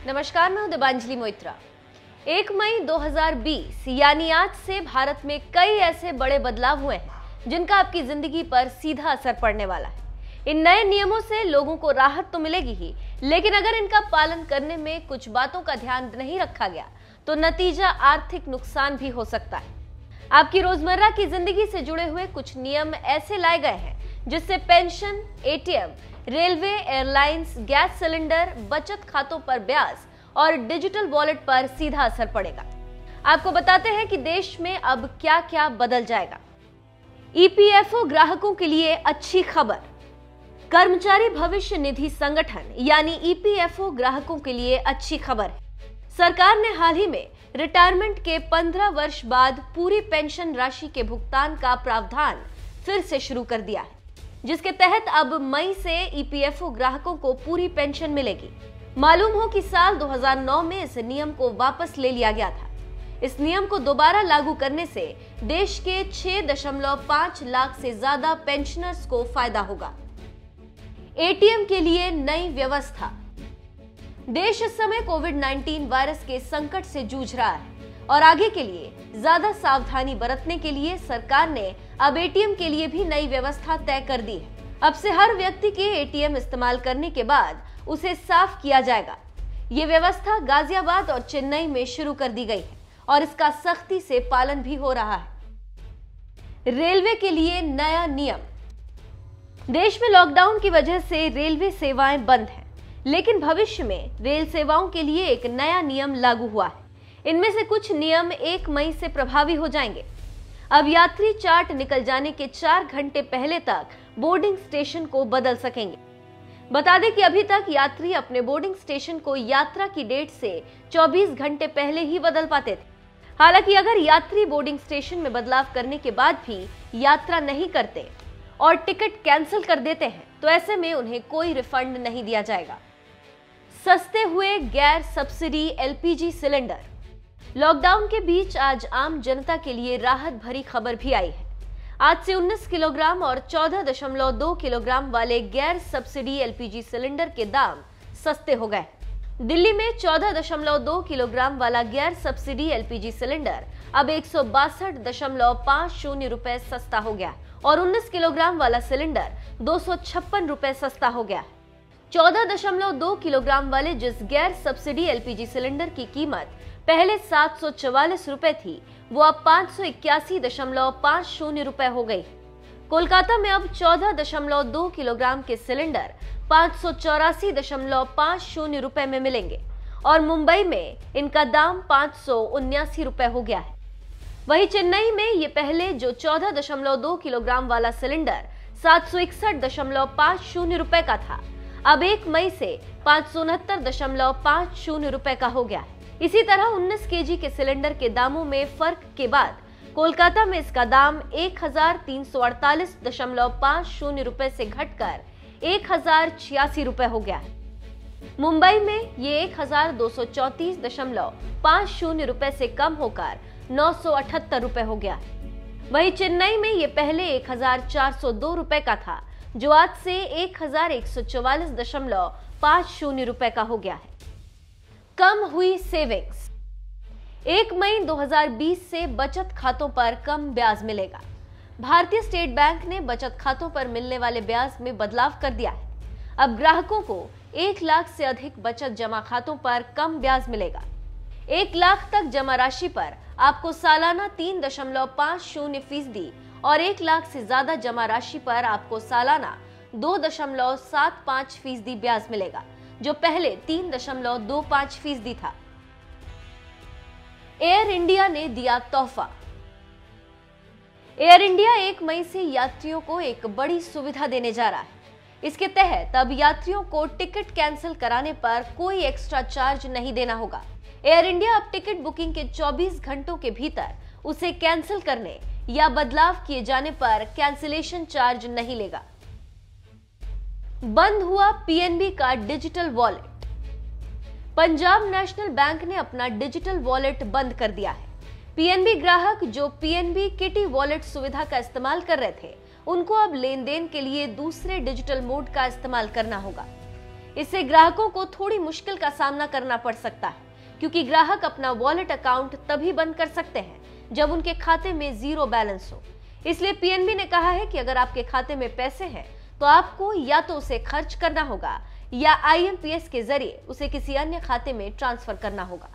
नमस्कार, मैं हूं दिबांजलि मोइत्रा। 1 मई 2020 यानी आज से भारत में कई ऐसे बड़े बदलाव हुए हैं जिनका आपकी जिंदगी पर सीधा असर पड़ने वाला है। इन नए नियमों से लोगों को राहत तो मिलेगी ही, लेकिन अगर इनका पालन करने में कुछ बातों का ध्यान नहीं रखा गया तो नतीजा आर्थिक नुकसान भी हो सकता है। आपकी रोजमर्रा की जिंदगी से जुड़े हुए कुछ नियम ऐसे लाए गए हैं जिससे pension, ATM, railway, airlines, gas cylinder, बचत खातों पर ब्याज और डिजिटल वॉलेट पर सीधा असर पड़ेगा। आपको बताते हैं कि देश में अब क्या क्या बदल जाएगा। ईपीएफओ ग्राहकों के लिए अच्छी खबर। कर्मचारी भविष्य निधि संगठन यानी ईपीएफओ ग्राहकों के लिए अच्छी खबर है। सरकार ने हाल ही में रिटायरमेंट के 15 वर्ष बाद पूरी पेंशन राशि के भुगतान का प्रावधान फिर से शुरू कर दिया है, जिसके तहत अब मई से ईपीएफओ ग्राहकों को पूरी पेंशन मिलेगी। मालूम हो कि साल 2009 में इस नियम को वापस ले लिया गया था। इस नियम को दोबारा लागू करने से देश के 6.5 लाख से ज्यादा पेंशनर्स को फायदा होगा। एटीएम के लिए नई व्यवस्था। देश इस समय कोविड-19 वायरस के संकट से जूझ रहा है और आगे के लिए ज्यादा सावधानी बरतने के लिए सरकार ने अब एटीएम के लिए भी नई व्यवस्था तय कर दी है। अब से हर व्यक्ति के एटीएम इस्तेमाल करने के बाद उसे साफ किया जाएगा। ये व्यवस्था गाजियाबाद और चेन्नई में शुरू कर दी गई है और इसका सख्ती से पालन भी हो रहा है। रेलवे के लिए नया नियम। देश में लॉकडाउन की वजह से रेलवे सेवाएं बंद हैं, लेकिन भविष्य में रेल सेवाओं के लिए एक नया नियम लागू हुआ है। इनमें से कुछ नियम 1 मई से प्रभावी हो जाएंगे। अब यात्री चार्ट निकल जाने के 4 घंटे पहले तक बोर्डिंग स्टेशन को बदल सकेंगे। बता दें कि अभी तक यात्री अपने बोर्डिंग स्टेशन को यात्रा की डेट से 24 घंटे पहले ही बदल पाते थे। हालांकि अगर यात्री बोर्डिंग स्टेशन में बदलाव करने के बाद भी यात्रा नहीं करते और टिकट कैंसिल कर देते हैं तो ऐसे में उन्हें कोई रिफंड नहीं दिया जाएगा। सस्ते हुए गैर सब्सिडी एलपीजी सिलेंडर। लॉकडाउन के बीच आज आम जनता के लिए राहत भरी खबर भी आई है। आज से 19 किलोग्राम और 14.2 किलोग्राम वाले गैर सब्सिडी एलपीजी सिलेंडर के दाम सस्ते हो गए। दिल्ली में 14.2 किलोग्राम वाला गैर सब्सिडी एलपीजी सिलेंडर अब 162.50 रुपए सस्ता हो गया और 19 किलोग्राम वाला सिलेंडर 256 रुपए सस्ता हो गया। 14.2 किलोग्राम वाले जिस गैर सब्सिडी एलपीजी सिलेंडर की कीमत पहले 744 रुपए थी, वो अब 581.50 रुपए हो गई। कोलकाता में अब 14.2 किलोग्राम के सिलेंडर 584.50 रुपए में मिलेंगे और मुंबई में इनका दाम 579 रुपए हो गया है। वहीं चेन्नई में ये पहले जो 14.2 किलोग्राम वाला सिलेंडर 761.50 रुपए का था, अब 1 मई से 569.50 रुपए का हो गया है। इसी तरह 19 केजी के सिलेंडर के दामों में फर्क के बाद कोलकाता में इसका दाम 1348.50 रुपए से घटकर 1086 रुपए हो गया है। मुंबई में ये 1234.50 रुपए से कम होकर 978 रुपए हो गया है। वहीं चेन्नई में ये पहले 1402 रुपए का था, जो आज से 1144.50 रुपए का हो गया है। कम हुई सेविंग्स। 1 मई 2020 से बचत खातों पर कम ब्याज मिलेगा। भारतीय स्टेट बैंक ने बचत खातों पर मिलने वाले ब्याज में बदलाव कर दिया है। अब ग्राहकों को 1 लाख से अधिक बचत जमा खातों पर कम ब्याज मिलेगा। 1 लाख तक जमा राशि पर आपको सालाना 3.50% और 1 लाख से ज्यादा जमा राशि पर आपको सालाना 2.75% ब्याज मिलेगा, जो पहले 3.25% था। एयर इंडिया ने दिया तोहफा। एयर इंडिया 1 मई से यात्रियों को एक बड़ी सुविधा देने जा रहा है। इसके तहत अब यात्रियों को टिकट कैंसिल कराने पर कोई एक्स्ट्रा चार्ज नहीं देना होगा। एयर इंडिया अब टिकट बुकिंग के 24 घंटों के भीतर उसे कैंसिल करने या बदलाव किए जाने पर कैंसिलेशन चार्ज नहीं लेगा। बंद हुआ पीएनबी का digital wallet. Punjab national bank ने अपना डिजिटल वॉलेट बंद कर दिया है। पीएनबी ग्राहक जो पीएनबी किटी वॉलेट सुविधा का इस्तेमाल कर रहे थे, उनको अब लेन देन के लिए दूसरे डिजिटल मोड का इस्तेमाल करना होगा। इससे ग्राहकों को थोड़ी मुश्किल का सामना करना पड़ सकता है, क्योंकि ग्राहक अपना वॉलेट अकाउंट तभी बंद कर सकते हैं जब उनके खाते में 0 बैलेंस हो। इसलिए पीएनबी ने कहा है कि अगर आपके खाते में पैसे हैं तो आपको या तो उसे खर्च करना होगा या आईएमपीएस के जरिए उसे किसी अन्य खाते में ट्रांसफर करना होगा।